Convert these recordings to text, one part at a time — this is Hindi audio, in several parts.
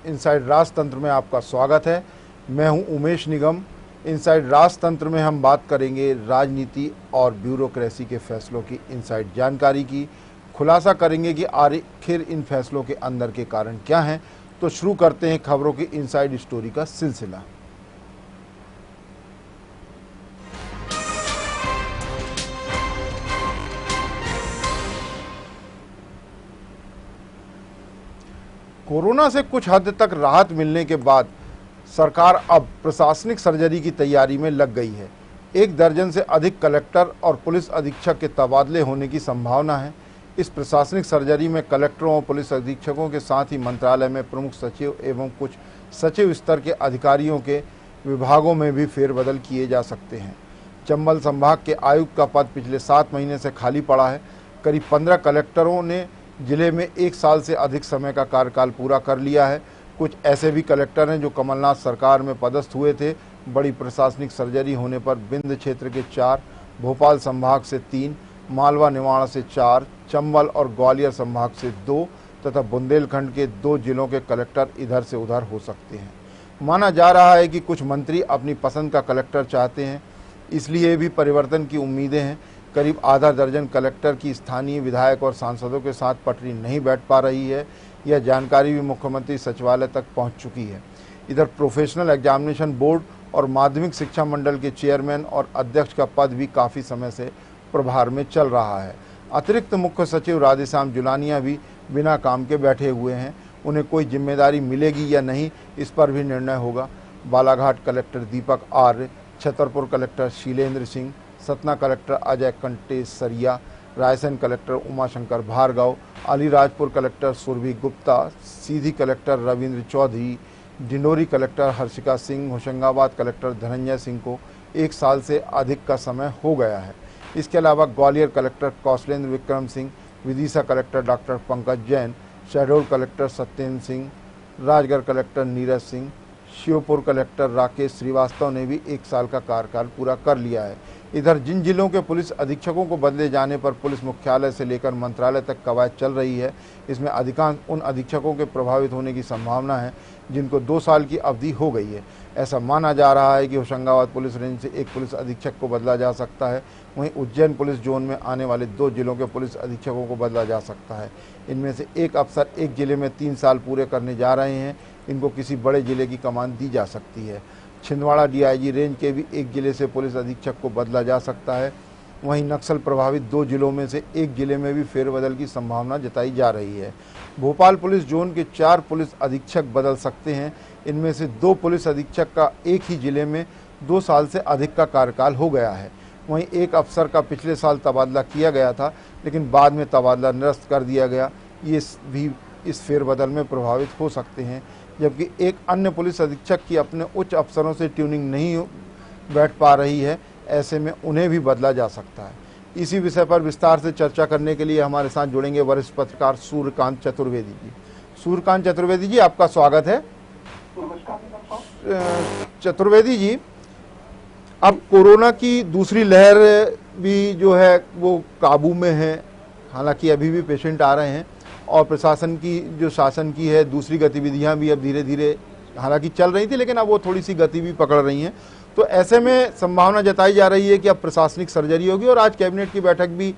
इनसाइड राजतंत्र में आपका स्वागत है। मैं हूं उमेश निगम। इनसाइड राजतंत्र में हम बात करेंगे राजनीति और ब्यूरोक्रेसी के फैसलों की इनसाइड जानकारी की। खुलासा करेंगे कि आखिर इन फैसलों के अंदर के कारण क्या हैं। तो शुरू करते हैं खबरों की इनसाइड स्टोरी का सिलसिला। कोरोना से कुछ हद तक राहत मिलने के बाद सरकार अब प्रशासनिक सर्जरी की तैयारी में लग गई है। 1 दर्जन से अधिक कलेक्टर और पुलिस अधीक्षक के तबादले होने की संभावना है। इस प्रशासनिक सर्जरी में कलेक्टरों और पुलिस अधीक्षकों के साथ ही मंत्रालय में प्रमुख सचिव एवं कुछ सचिव स्तर के अधिकारियों के विभागों में भी फेरबदल किए जा सकते हैं। चंबल संभाग के आयुक्त का पद पिछले 7 महीने से खाली पड़ा है। करीब 15 कलेक्टरों ने जिले में 1 साल से अधिक समय का कार्यकाल पूरा कर लिया है। कुछ ऐसे भी कलेक्टर हैं जो कमलनाथ सरकार में पदस्थ हुए थे। बड़ी प्रशासनिक सर्जरी होने पर विंध्य क्षेत्र के 4, भोपाल संभाग से 3, मालवा निवाड़ा से 4, चंबल और ग्वालियर संभाग से 2 तथा बुंदेलखंड के 2 जिलों के कलेक्टर इधर से उधर हो सकते हैं। माना जा रहा है कि कुछ मंत्री अपनी पसंद का कलेक्टर चाहते हैं, इसलिए भी परिवर्तन की उम्मीदें हैं। करीब आधा दर्जन कलेक्टर की स्थानीय विधायक और सांसदों के साथ पटरी नहीं बैठ पा रही है। यह जानकारी भी मुख्यमंत्री सचिवालय तक पहुंच चुकी है। इधर प्रोफेशनल एग्जामिनेशन बोर्ड और माध्यमिक शिक्षा मंडल के चेयरमैन और अध्यक्ष का पद भी काफ़ी समय से प्रभार में चल रहा है। अतिरिक्त मुख्य सचिव राधेश्याम जुलानिया भी बिना काम के बैठे हुए हैं। उन्हें कोई जिम्मेदारी मिलेगी या नहीं, इस पर भी निर्णय होगा। Balaghat collector Deepak Arya, Chhatarpur collector Sheelendra Singh, Satna collector Ajay Kantesariya, Raisen collector Umashankar Bhargava, Alirajpur collector Surabhi Gupta, Sidhi collector Ravindra Chaudhary, Dindori collector Harshika Singh, Hoshangabad collector Dhananjay Singh को 1 साल से अधिक का समय हो गया है। इसके अलावा Gwalior collector Kaushlendra Vikram Singh, Vidisha collector doctor Pankaj Jain, Shahdol collector Satyendra Singh, Rajgarh collector Neeraj Singh, Sheopur collector Rakesh Srivastava ने भी 1 साल का कार्यकाल पूरा कर लिया है। इधर जिन जिलों के पुलिस अधीक्षकों को बदले जाने पर पुलिस मुख्यालय से लेकर मंत्रालय तक कवायद चल रही है। इसमें अधिकांश उन अधीक्षकों के प्रभावित होने की संभावना है जिनको 2 साल की अवधि हो गई है। ऐसा माना जा रहा है कि होशंगाबाद पुलिस रेंज से 1 पुलिस अधीक्षक को बदला जा सकता है। वहीं उज्जैन पुलिस जोन में आने वाले 2 जिलों के पुलिस अधीक्षकों को बदला जा सकता है। इनमें से एक अफसर एक जिले में 3 साल पूरे करने जा रहे हैं। इनको किसी बड़े जिले की कमान दी जा सकती है। छिंदवाड़ा डीआईजी रेंज के भी 1 जिले से पुलिस अधीक्षक को बदला जा सकता है। वहीं नक्सल प्रभावित 2 जिलों में से 1 जिले में भी फेरबदल की संभावना जताई जा रही है। भोपाल पुलिस जोन के 4 पुलिस अधीक्षक बदल सकते हैं। इनमें से 2 पुलिस अधीक्षक का एक ही जिले में 2 साल से अधिक का कार्यकाल हो गया है। वहीं एक अफसर का पिछले साल तबादला किया गया था, लेकिन बाद में तबादला निरस्त कर दिया गया। ये भी इस फेरबदल में प्रभावित हो सकते हैं। जबकि एक अन्य पुलिस अधीक्षक की अपने उच्च अफसरों से ट्यूनिंग नहीं बैठ पा रही है, ऐसे में उन्हें भी बदला जा सकता है। इसी विषय पर विस्तार से चर्चा करने के लिए हमारे साथ जुड़ेंगे वरिष्ठ पत्रकार सूर्यकांत चतुर्वेदी जी। सूर्यकांत चतुर्वेदी जी, आपका स्वागत है। चतुर्वेदी जी, अब कोरोना की दूसरी लहर भी जो है वो काबू में है। हालांकि अभी भी पेशेंट आ रहे हैं और प्रशासन की जो शासन की है दूसरी गतिविधियां भी अब धीरे धीरे हालांकि चल रही थी, लेकिन अब वो थोड़ी सी गति भी पकड़ रही हैं। तो ऐसे में संभावना जताई जा रही है कि अब प्रशासनिक सर्जरी होगी और आज कैबिनेट की बैठक भी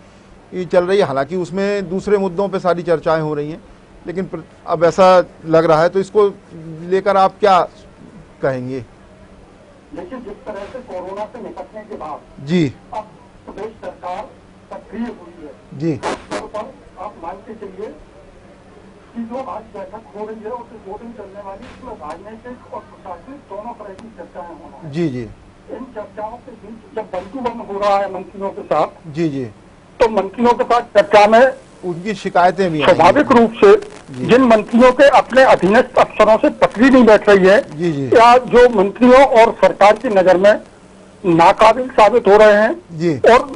चल रही है। हालांकि उसमें दूसरे मुद्दों पे सारी चर्चाएं हो रही हैं, लेकिन अब ऐसा लग रहा है। तो इसको लेकर आप क्या कहेंगे? देखिए, जिस तरह से कोरोना से निपटने के बाद जी अब प्रदेश सरकार सक्रिय हुई है जी, आप मान के चलिए कि जो आज बैठक हो रही है उससे 2 दिन चलने वाली, इसमें राजनीतिक और प्रशासनिक दोनों तरह की चर्चाएं होना है। जी जी, इन चर्चाओं के बीच जब बंधुबंध हो रहा है मंत्रियों के साथ, जी जी, तो मंत्रियों के साथ चर्चा में उनकी शिकायतें भी स्वाभाविक रूप से जिन मंत्रियों के अपने अधीनस्थ अफसरों से पटरी नहीं बैठ रही है, जी जी, या जो मंत्रियों और सरकार की नजर में नाकाबिल साबित हो रहे हैं जी, और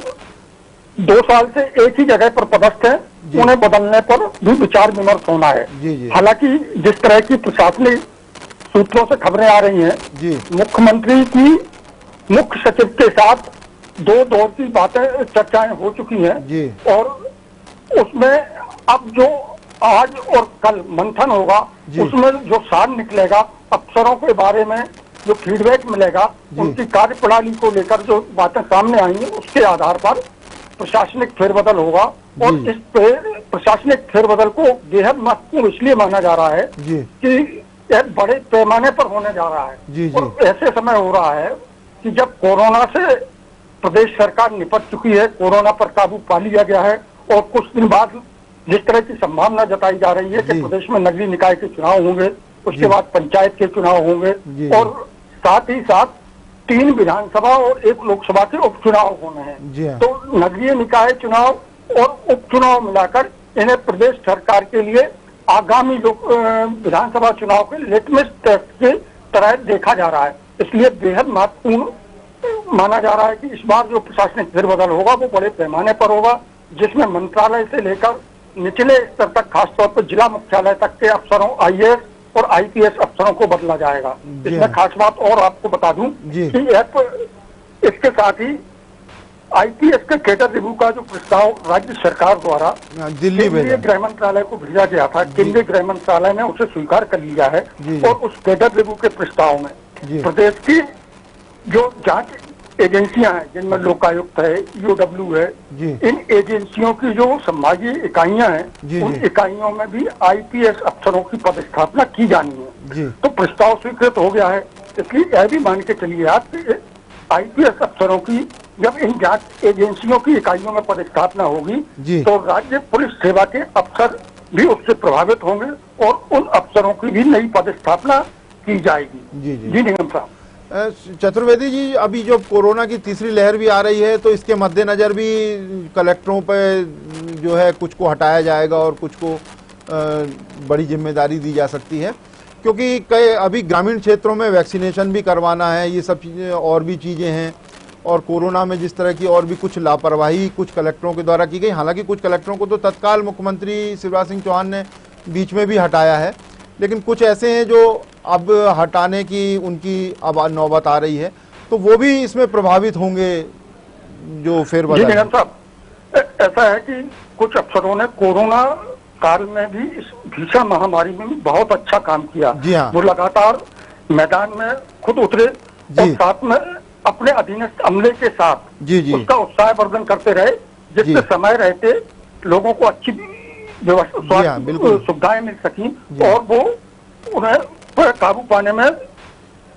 2 साल से एक ही जगह पर पदस्थ है, उन्हें बदलने पर भी विचार विमर्श होना है। जी जी, हालांकि जिस तरह की प्रशासनिक सूत्रों से खबरें आ रही हैं, जी, मुख्यमंत्री की मुख्य सचिव के साथ 2 दौर की बातें चर्चाएं हो चुकी हैं जी, और उसमें अब जो आज और कल मंथन होगा, उसमें जो सार निकलेगा, अफसरों के बारे में जो फीडबैक मिलेगा, उनकी कार्यप्रणाली को लेकर जो बातें सामने आएंगी, उसके आधार पर प्रशासनिक फेरबदल होगा। और इस प्रशासनिक फेरबदल को बेहद महत्वपूर्ण इसलिए माना जा रहा है कि यह बड़े पैमाने पर होने जा रहा है। और ऐसे समय हो रहा है कि जब कोरोना से प्रदेश सरकार निपट चुकी है, कोरोना पर काबू पा लिया गया है, और कुछ दिन बाद जिस तरह की संभावना जताई जा रही है कि प्रदेश में नगरीय निकाय के चुनाव होंगे, उसके बाद पंचायत के चुनाव होंगे, और साथ ही साथ 3 विधानसभा और 1 लोकसभा के उपचुनाव होने हैं। तो नगरीय निकाय चुनाव और उपचुनाव मिलाकर इन्हें प्रदेश सरकार के लिए आगामी विधानसभा चुनाव के लिटमस टेस्ट के तरह देखा जा रहा है। इसलिए बेहद महत्वपूर्ण माना जा रहा है कि इस बार जो प्रशासनिक फेरबदल होगा वो बड़े पैमाने पर होगा, जिसमें मंत्रालय से लेकर निचले स्तर तक, खासतौर पर जिला मुख्यालय तक के अफसरों, IAS और IPS अफसरों को बदला जाएगा। इसमें खास बात और आपको बता दूं कि इसके साथ ही IPS के कैडर रिव्यू का जो प्रस्ताव राज्य सरकार द्वारा केंद्रीय गृह मंत्रालय को भेजा गया था, केंद्रीय गृह मंत्रालय ने उसे स्वीकार कर लिया है। और उस कैडर रिव्यू के प्रस्ताव में प्रदेश की जो जांच एजेंसियां हैं, जिनमें लोकायुक्त है, EOW है, इन एजेंसियों की जो संभागीय इकाइयां हैं, उन इकाइयों में भी IPS अफसरों की पदस्थापना की जानी है। तो प्रस्ताव स्वीकृत हो गया है। इसलिए यह भी मान के चलिए आप कि IPS अफसरों की जब इन जांच एजेंसियों की इकाइयों में पदस्थापना होगी, तो राज्य पुलिस सेवा के अफसर भी उससे प्रभावित होंगे और उन अफसरों की भी नई पदस्थापना की जाएगी। जी निगम साहब। चतुर्वेदी जी, अभी जो कोरोना की तीसरी लहर भी आ रही है, तो इसके मद्देनजर भी कलेक्टरों पे जो है कुछ को हटाया जाएगा और कुछ को बड़ी जिम्मेदारी दी जा सकती है, क्योंकि कई अभी ग्रामीण क्षेत्रों में वैक्सीनेशन भी करवाना है, ये सब चीज़ें और भी चीज़ें हैं। और कोरोना में जिस तरह की और भी कुछ लापरवाही कुछ कलेक्टरों के द्वारा की गई, हालांकि कुछ कलेक्टरों को तो तत्काल मुख्यमंत्री शिवराज सिंह चौहान ने बीच में भी हटाया है, लेकिन कुछ ऐसे हैं जो अब हटाने की उनकी अब नौबत आ रही है, तो वो भी इसमें प्रभावित होंगे जो फेरबदल। जी साहब, ऐसा है कि कुछ अफसरों ने कोरोना काल में भी, इस भीषण महामारी में भी बहुत अच्छा काम किया। वो लगातार मैदान में खुद उतरे और साथ में अपने अधीनस्थ अमले के साथ उसका उत्साहवर्धन करते रहे, जिससे समय रहते लोगों को अच्छी सुविधाएं मिल सकी और वो उन्हें काबू पाने में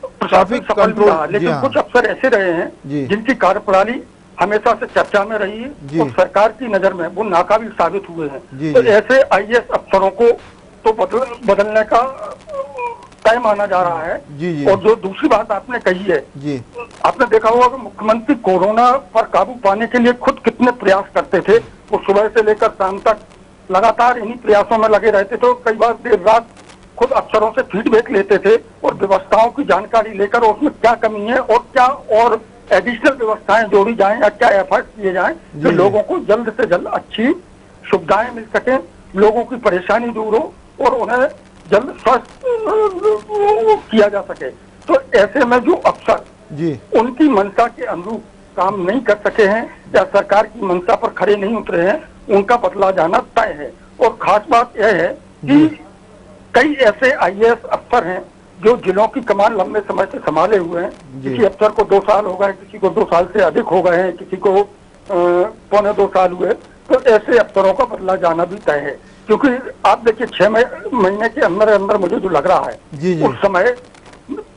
प्रशासन सफल भी रहा। लेकिन कुछ अफसर ऐसे रहे हैं जिनकी कार्यप्रणाली हमेशा से चर्चा में रही है और सरकार की नजर में वो नाकाबिल साबित हुए हैं। तो ऐसे IAS अफसरों को तो बदलने का तय माना जा रहा है। और जो दूसरी बात आपने कही है, आपने देखा होगा कि मुख्यमंत्री कोरोना पर काबू पाने के लिए खुद कितने प्रयास करते थे। वो सुबह से लेकर शाम तक लगातार इन्हीं प्रयासों में लगे रहते थे। कई बार देर रात खुद अफसरों से फीडबैक लेते थे और व्यवस्थाओं की जानकारी लेकर उसमें क्या कमी है और क्या और एडिशनल व्यवस्थाएं जोड़ी जाएं या क्या एफर्ट किए जाएं कि लोगों को जल्द से जल्द अच्छी सुविधाएं मिल सकें, लोगों की परेशानी दूर हो और उन्हें जल्द स्वस्थ किया जा सके। तो ऐसे में जो अफसर उनकी मंशा के अनुरूप काम नहीं कर सके हैं या सरकार की मंशा पर खड़े नहीं उतरे हैं, उनका बदला जाना तय है। और खास बात यह है कि कई ऐसे IAS अफसर हैं जो जिलों की कमान लंबे समय से संभाले हुए हैं। किसी अफसर को 2 साल हो गए, किसी को 2 साल से अधिक हो गए हैं, किसी को 1.25 साल हुए। तो ऐसे अफसरों का बदला जाना भी तय है, क्योंकि आप देखिए 6 महीने के अंदर अंदर मुझे जो लग रहा है उस समय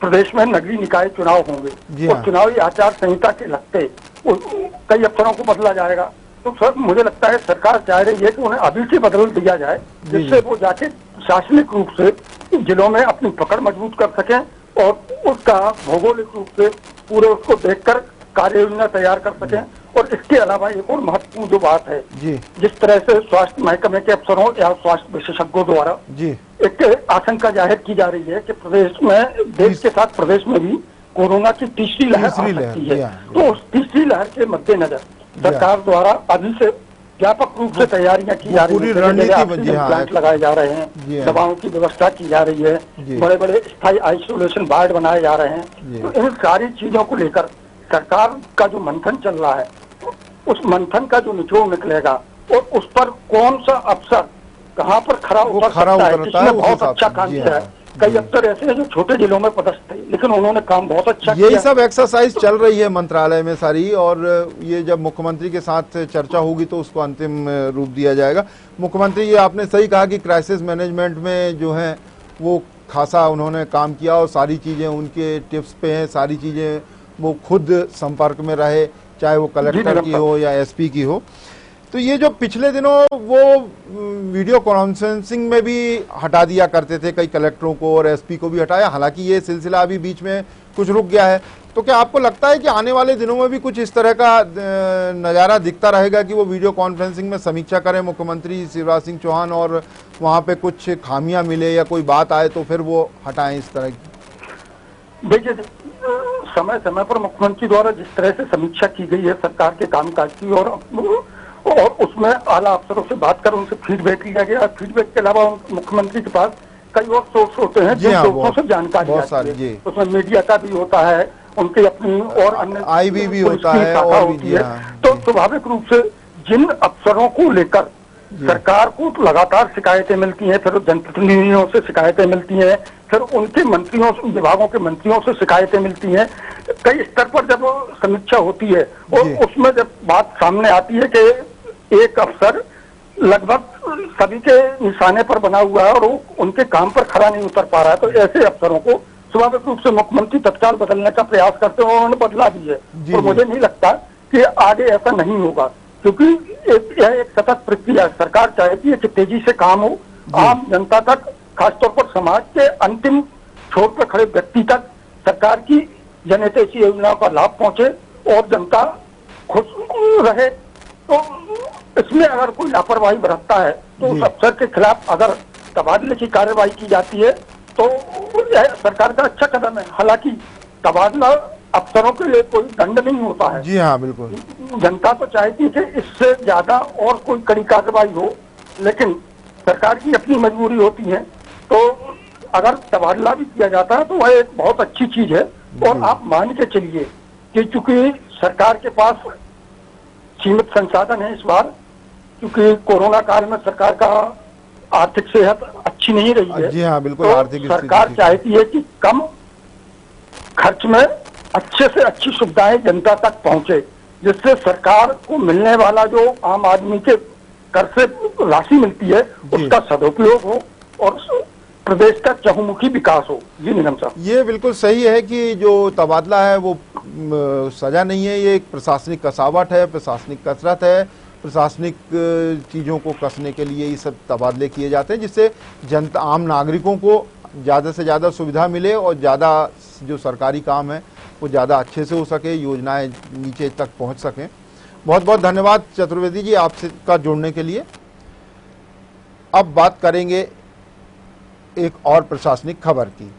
प्रदेश में नगरीय निकाय चुनाव होंगे और चुनावी आचार संहिता के लगते कई अफसरों को बदला जाएगा। तो सर मुझे लगता है सरकार चाह रही है कि उन्हें अभी से बदल दिया जाए, जिससे वो जाके प्रशासनिक रूप से जिलों में अपनी पकड़ मजबूत कर सकें और उसका भौगोलिक रूप से पूरे उसको देखकर कार्य योजना तैयार कर सकें। और इसके अलावा एक और महत्वपूर्ण जो बात है, जिस तरह से स्वास्थ्य महकमे के अफसरों या स्वास्थ्य विशेषज्ञों द्वारा एक आशंका जाहिर की जा रही है कि प्रदेश में, देश के साथ प्रदेश में भी कोरोना की तीसरी लहर आ सकती है। तो उस तीसरी लहर के मद्देनजर सरकार द्वारा अभी से व्यापक रूप से तैयारियां की जा रही है। प्लांट लगाए जा रहे हैं, दवाओं की व्यवस्था की जा रही है, बड़े बड़े स्थायी आइसोलेशन वार्ड बनाए जा रहे हैं। तो इन सारी चीजों को लेकर सरकार का जो मंथन चल रहा है, उस मंथन का जो निचोड़ निकलेगा और उस पर कौन सा अफसर कहाँ पर खरा उतर सकता है, जिसने बहुत अच्छा काम किया है। कई अफसर ऐसे हैं जो छोटे जिलों में पदस्थ थे, लेकिन उन्होंने काम बहुत अच्छा किया। यही सब एक्सरसाइज चल रही है मंत्रालय में सारी, और ये जब मुख्यमंत्री के साथ चर्चा होगी तो उसको अंतिम रूप दिया जाएगा। मुख्यमंत्री, ये आपने सही कहा कि क्राइसिस मैनेजमेंट में जो है वो खासा उन्होंने काम किया और सारी चीज़ें उनके टिप्स पे हैं, सारी चीज़ें वो खुद संपर्क में रहे, चाहे वो कलेक्टर की हो या एसपी की हो। तो ये जो पिछले दिनों वो वीडियो कॉन्फ्रेंसिंग में भी हटा दिया करते थे, कई कलेक्टरों को और एसपी को भी हटाया, हालांकि ये सिलसिला अभी बीच में कुछ रुक गया है। तो क्या आपको लगता है कि आने वाले दिनों में भी कुछ इस तरह का नज़ारा दिखता रहेगा कि वो वीडियो कॉन्फ्रेंसिंग में समीक्षा करें मुख्यमंत्री शिवराज सिंह चौहान और वहाँ पे कुछ खामियां मिले या कोई बात आए तो फिर वो हटाएं इस तरह की? देखिए, समय समय पर मुख्यमंत्री द्वारा जिस तरह से समीक्षा की गई है सरकार के कामकाज की, और उसमें आला अफसरों से बात कर उनसे फीडबैक लिया गया। फीडबैक के अलावा मुख्यमंत्री के पास कई और सोर्स होते हैं जिन सोर्सों से जानकारी आती है। उसमें मीडिया का भी होता है, उनकी अपनी और अन्य आईबी भी होता है और होती है। तो स्वाभाविक रूप से जिन अफसरों को लेकर सरकार को लगातार शिकायतें मिलती हैं, फिर जनप्रतिनिधियों से शिकायतें मिलती हैं, फिर उनके मंत्रियों, विभागों के मंत्रियों से शिकायतें मिलती हैं, कई स्तर पर जब समीक्षा होती है और उसमें जब बात सामने आती है कि एक अफसर लगभग सभी के निशाने पर बना हुआ है और वो उनके काम पर खरा नहीं उतर पा रहा है, तो ऐसे अफसरों को स्वाभाविक रूप से मुख्यमंत्री तत्काल बदलने का प्रयास करते हैं और उन्होंने बदला भी है। और मुझे नहीं लगता कि आगे ऐसा नहीं होगा, क्योंकि यह एक सतत प्रक्रिया। सरकार चाहती है कि तेजी से काम हो, आम जनता तक, खासतौर पर समाज के अंतिम छोर पर खड़े व्यक्ति तक सरकार की जनहितैषी योजनाओं का लाभ पहुंचे और जनता खुश रहे। तो इसमें अगर कोई लापरवाही बरतता है तो उस अफसर के खिलाफ अगर तबादले की कार्यवाही की जाती है तो यह सरकार का अच्छा कदम है। हालांकि तबादला अफसरों के लिए कोई दंड नहीं होता है। जी हाँ, बिल्कुल। जनता तो चाहती है कि इससे ज्यादा और कोई कड़ी कार्रवाई हो, लेकिन सरकार की अपनी मजबूरी होती है। तो अगर तबादला भी किया जाता है तो वह एक बहुत अच्छी चीज है। और आप मान के चलिए कि चूंकि सरकार के पास सीमित संसाधन है इस बार, क्योंकि कोरोना काल में सरकार का आर्थिक सेहत अच्छी नहीं रही है। जी हाँ, बिल्कुल। तो आर्थिक सरकार चाहती है कि कम खर्च में अच्छे से अच्छी सुविधाएं जनता तक पहुंचे, जिससे सरकार को मिलने वाला जो आम आदमी के कर से राशि मिलती है उसका सदुपयोग हो और प्रदेश का चहुमुखी विकास हो। जी निगम साहब, ये बिल्कुल सही है कि जो तबादला है वो सजा नहीं है, ये एक प्रशासनिक कसावट है, प्रशासनिक कसरत है। प्रशासनिक चीज़ों को कसने के लिए ये सब तबादले किए जाते हैं, जिससे जनता, आम नागरिकों को ज़्यादा से ज़्यादा सुविधा मिले और ज़्यादा जो सरकारी काम है वो ज़्यादा अच्छे से हो सके, योजनाएं नीचे तक पहुंच सकें। बहुत बहुत धन्यवाद चतुर्वेदी जी आपसे का जुड़ने के लिए। अब बात करेंगे एक और प्रशासनिक खबर की।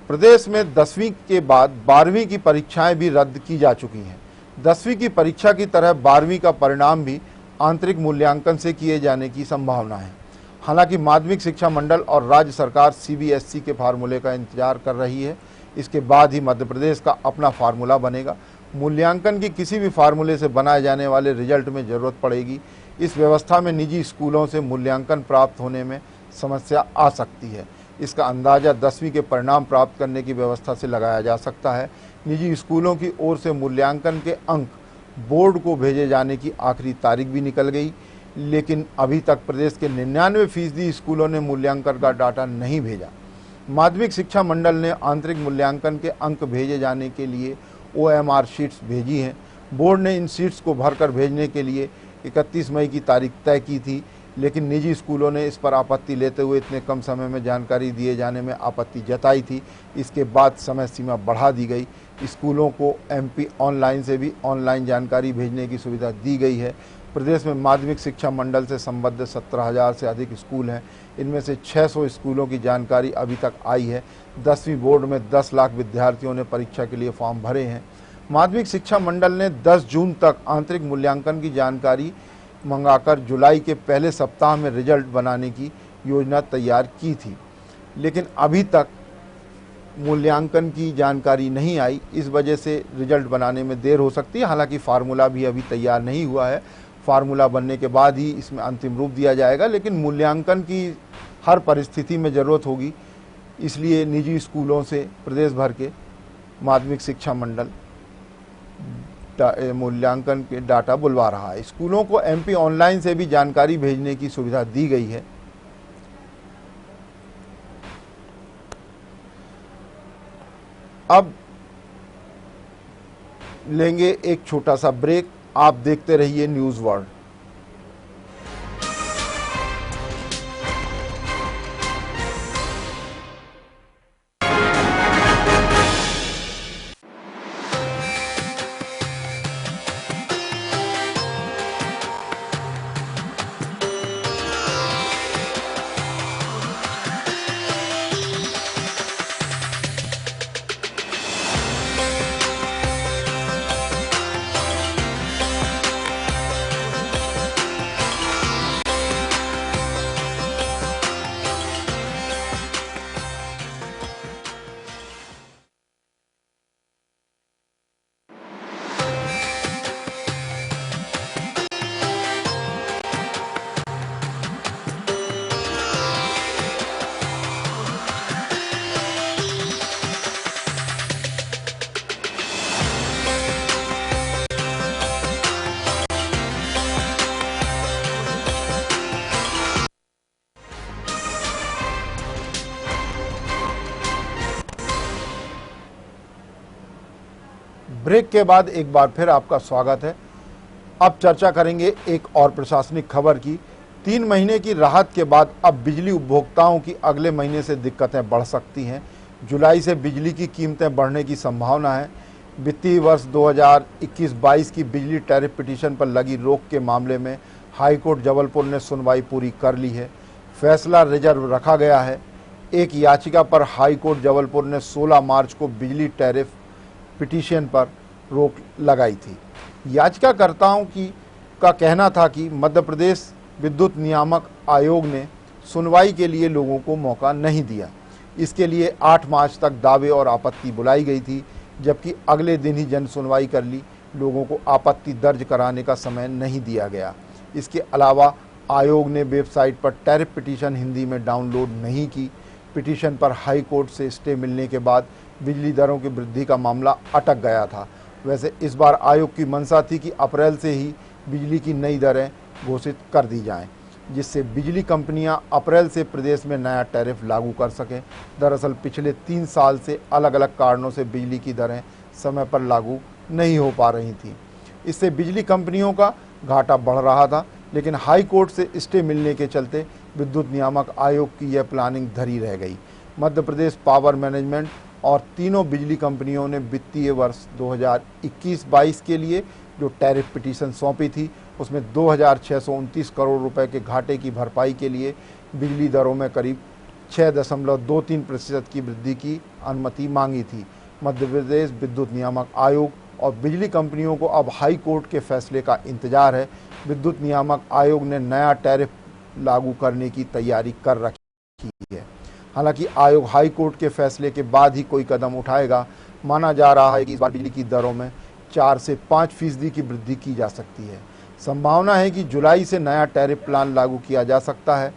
प्रदेश में 10वीं के बाद 12वीं की परीक्षाएं भी रद्द की जा चुकी हैं। 10वीं की परीक्षा की तरह 12वीं का परिणाम भी आंतरिक मूल्यांकन से किए जाने की संभावना है। हालांकि माध्यमिक शिक्षा मंडल और राज्य सरकार सीबीएसई के फार्मूले का इंतजार कर रही है। इसके बाद ही मध्य प्रदेश का अपना फार्मूला बनेगा। मूल्यांकन की किसी भी फार्मूले से बनाए जाने वाले रिजल्ट में ज़रूरत पड़ेगी। इस व्यवस्था में निजी स्कूलों से मूल्यांकन प्राप्त होने में समस्या आ सकती है। इसका अंदाज़ा 10वीं के परिणाम प्राप्त करने की व्यवस्था से लगाया जा सकता है। निजी स्कूलों की ओर से मूल्यांकन के अंक बोर्ड को भेजे जाने की आखिरी तारीख भी निकल गई, लेकिन अभी तक प्रदेश के 99% स्कूलों ने मूल्यांकन का डाटा नहीं भेजा। माध्यमिक शिक्षा मंडल ने आंतरिक मूल्यांकन के अंक भेजे जाने के लिए OMR शीट्स भेजी हैं। बोर्ड ने इन शीट्स को भरकर भेजने के लिए 31 मई की तारीख तय की थी, लेकिन निजी स्कूलों ने इस पर आपत्ति लेते हुए इतने कम समय में जानकारी दिए जाने में आपत्ति जताई थी। इसके बाद समय सीमा बढ़ा दी गई। स्कूलों को MP ऑनलाइन से भी ऑनलाइन जानकारी भेजने की सुविधा दी गई है। प्रदेश में माध्यमिक शिक्षा मंडल से संबद्ध 17,000 से अधिक स्कूल हैं। इनमें से 600 स्कूलों की जानकारी अभी तक आई है। 10वीं बोर्ड में 10 लाख विद्यार्थियों ने परीक्षा के लिए फॉर्म भरे हैं। माध्यमिक शिक्षा मंडल ने 10 जून तक आंतरिक मूल्यांकन की जानकारी मंगाकर जुलाई के पहले सप्ताह में रिजल्ट बनाने की योजना तैयार की थी, लेकिन अभी तक मूल्यांकन की जानकारी नहीं आई। इस वजह से रिजल्ट बनाने में देर हो सकती है। हालांकि फार्मूला भी अभी तैयार नहीं हुआ है। फार्मूला बनने के बाद ही इसमें अंतिम रूप दिया जाएगा, लेकिन मूल्यांकन की हर परिस्थिति में ज़रूरत होगी। इसलिए निजी स्कूलों से प्रदेश भर के माध्यमिक शिक्षा मंडल मूल्यांकन के डाटा बुलवा रहा है। स्कूलों को एमपी ऑनलाइन से भी जानकारी भेजने की सुविधा दी गई है। अब लेंगे एक छोटा सा ब्रेक। आप देखते रहिए न्यूज़ वर्ल्ड। ब्रेक के बाद एक बार फिर आपका स्वागत है। अब चर्चा करेंगे एक और प्रशासनिक खबर की। 3 महीने की राहत के बाद अब बिजली उपभोक्ताओं की अगले महीने से दिक्कतें बढ़ सकती हैं। जुलाई से बिजली की कीमतें बढ़ने की संभावना है। वित्तीय वर्ष 2021-22 की बिजली टैरिफ पिटीशन पर लगी रोक के मामले में हाईकोर्ट जबलपुर ने सुनवाई पूरी कर ली है। फैसला रिजर्व रखा गया है। एक याचिका पर हाईकोर्ट जबलपुर ने 16 मार्च को बिजली टैरिफ पिटीशन पर रोक लगाई थी। याचिकाकर्ताओं का कहना था कि मध्य प्रदेश विद्युत नियामक आयोग ने सुनवाई के लिए लोगों को मौका नहीं दिया। इसके लिए 8 मार्च तक दावे और आपत्ति बुलाई गई थी, जबकि अगले दिन ही जन सुनवाई कर ली। लोगों को आपत्ति दर्ज कराने का समय नहीं दिया गया। इसके अलावा आयोग ने वेबसाइट पर टैरिफ पिटीशन हिंदी में डाउनलोड नहीं की। पिटीशन पर हाई कोर्ट से स्टे मिलने के बाद बिजली दरों की वृद्धि का मामला अटक गया था। वैसे इस बार आयोग की मंशा थी कि अप्रैल से ही बिजली की नई दरें घोषित कर दी जाएं, जिससे बिजली कंपनियां अप्रैल से प्रदेश में नया टैरिफ लागू कर सकें। दरअसल पिछले 3 साल से अलग अलग कारणों से बिजली की दरें समय पर लागू नहीं हो पा रही थीं। इससे बिजली कंपनियों का घाटा बढ़ रहा था, लेकिन हाई कोर्ट से स्टे मिलने के चलते विद्युत नियामक आयोग की यह प्लानिंग धरी रह गई। मध्य प्रदेश पावर मैनेजमेंट और तीनों बिजली कंपनियों ने वित्तीय वर्ष 2021-22 के लिए जो टैरिफ पिटीशन सौंपी थी, उसमें 2629 करोड़ रुपए के घाटे की भरपाई के लिए बिजली दरों में करीब 6.23% की वृद्धि की अनुमति मांगी थी। मध्य प्रदेश विद्युत नियामक आयोग और बिजली कंपनियों को अब हाई कोर्ट के फैसले का इंतजार है। विद्युत नियामक आयोग ने नया टैरिफ लागू करने की तैयारी कर रखी है। हालांकि आयोग हाई कोर्ट के फैसले के बाद ही कोई कदम उठाएगा। माना जा रहा है कि इस बार बिजली की दरों में 4 से 5% की वृद्धि की जा सकती है। संभावना है कि जुलाई से नया टैरिफ प्लान लागू किया जा सकता है।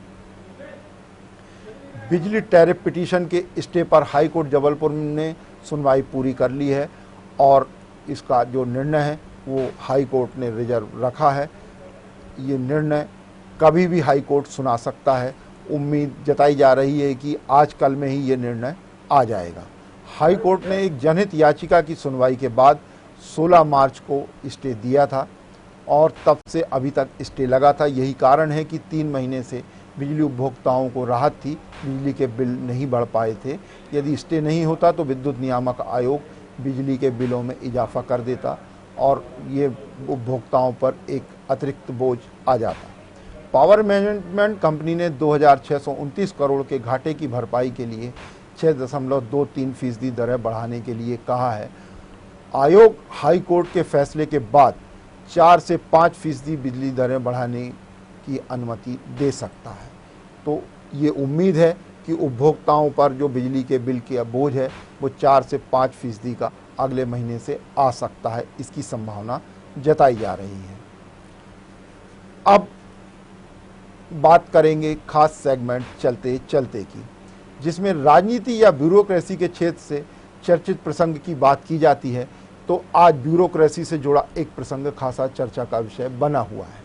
बिजली टैरिफ पिटीशन के स्टे पर हाई कोर्ट जबलपुर ने सुनवाई पूरी कर ली है और इसका जो निर्णय है वो हाई कोर्ट ने रिजर्व रखा है। ये निर्णय कभी भी हाई कोर्ट सुना सकता है। उम्मीद जताई जा रही है कि आज कल में ही ये निर्णय आ जाएगा। हाई कोर्ट ने एक जनहित याचिका की सुनवाई के बाद 16 मार्च को स्टे दिया था और तब से अभी तक स्टे लगा था। यही कारण है कि 3 महीने से बिजली उपभोक्ताओं को राहत थी, बिजली के बिल नहीं बढ़ पाए थे। यदि स्टे नहीं होता तो विद्युत नियामक आयोग बिजली के बिलों में इजाफा कर देता और ये उपभोक्ताओं पर एक अतिरिक्त बोझ आ जाता। पावर मैनेजमेंट कंपनी ने 2629 करोड़ के घाटे की भरपाई के लिए 6.23% दरें बढ़ाने के लिए कहा है। आयोग हाई कोर्ट के फैसले के बाद 4 से 5% बिजली दरें बढ़ाने की अनुमति दे सकता है। तो ये उम्मीद है कि उपभोक्ताओं पर जो बिजली के बिल का बोझ है वो 4 से 5% का अगले महीने से आ सकता है। इसकी संभावना जताई जा रही है। अब बात करेंगे खास सेगमेंट चलते चलते की, जिसमें राजनीति या ब्यूरोक्रेसी के क्षेत्र से चर्चित प्रसंग की बात की जाती है। तो आज ब्यूरोक्रेसी से जुड़ा एक प्रसंग खासा चर्चा का विषय बना हुआ है।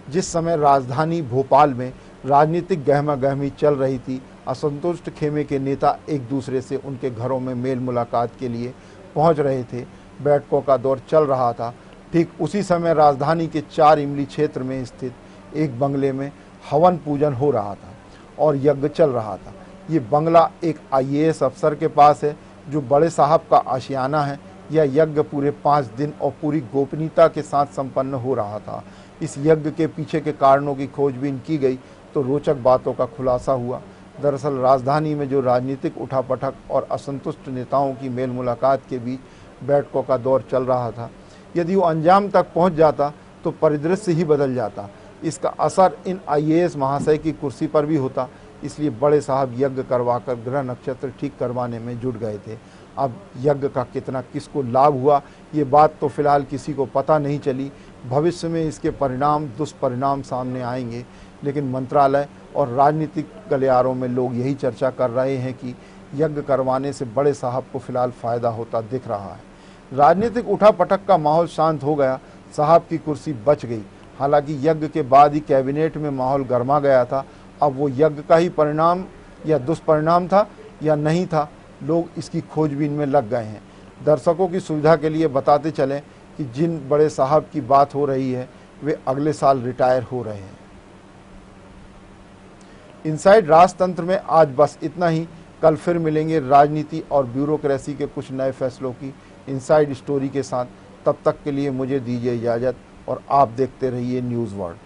जिस समय राजधानी भोपाल में राजनीतिक गहमागहमी चल रही थी, असंतुष्ट खेमे के नेता एक दूसरे से उनके घरों में मेल मुलाकात के लिए पहुंच रहे थे, बैठकों का दौर चल रहा था। ठीक उसी समय राजधानी के 4 इमली क्षेत्र में स्थित एक बंगले में हवन पूजन हो रहा था और यज्ञ चल रहा था। ये बंगला एक IAS अफसर के पास है, जो बड़े साहब का आशियाना है। यह यज्ञ पूरे 5 दिन और पूरी गोपनीयता के साथ संपन्न हो रहा था। इस यज्ञ के पीछे के कारणों की खोजबीन की गई तो रोचक बातों का खुलासा हुआ। दरअसल राजधानी में जो राजनीतिक उठापटक और असंतुष्ट नेताओं की मेल मुलाकात के बीच बैठकों का दौर चल रहा था, यदि वो अंजाम तक पहुंच जाता तो परिदृश्य ही बदल जाता। इसका असर इन IAS महाशय की कुर्सी पर भी होता। इसलिए बड़े साहब यज्ञ करवाकर ग्रह नक्षत्र ठीक करवाने में जुट गए थे। अब यज्ञ का कितना किसको लाभ हुआ, ये बात तो फिलहाल किसी को पता नहीं चली। भविष्य में इसके परिणाम दुष्परिणाम सामने आएंगे, लेकिन मंत्रालय और राजनीतिक गलियारों में लोग यही चर्चा कर रहे हैं कि यज्ञ करवाने से बड़े साहब को फिलहाल फ़ायदा होता दिख रहा है। राजनीतिक उठापटक का माहौल शांत हो गया, साहब की कुर्सी बच गई। हालांकि यज्ञ के बाद ही कैबिनेट में माहौल गर्मा गया था। अब वो यज्ञ का ही परिणाम या दुष्परिणाम था या नहीं था, लोग इसकी खोजबीन में लग गए हैं। दर्शकों की सुविधा के लिए बताते चलें कि जिन बड़े साहब की बात हो रही है वे अगले साल रिटायर हो रहे हैं। इनसाइड राजतंत्र में आज बस इतना ही। कल फिर मिलेंगे राजनीति और ब्यूरोक्रेसी के कुछ नए फैसलों की इनसाइड स्टोरी के साथ। तब तक के लिए मुझे दीजिए इजाज़त और आप देखते रहिए न्यूज़ वर्ल्ड।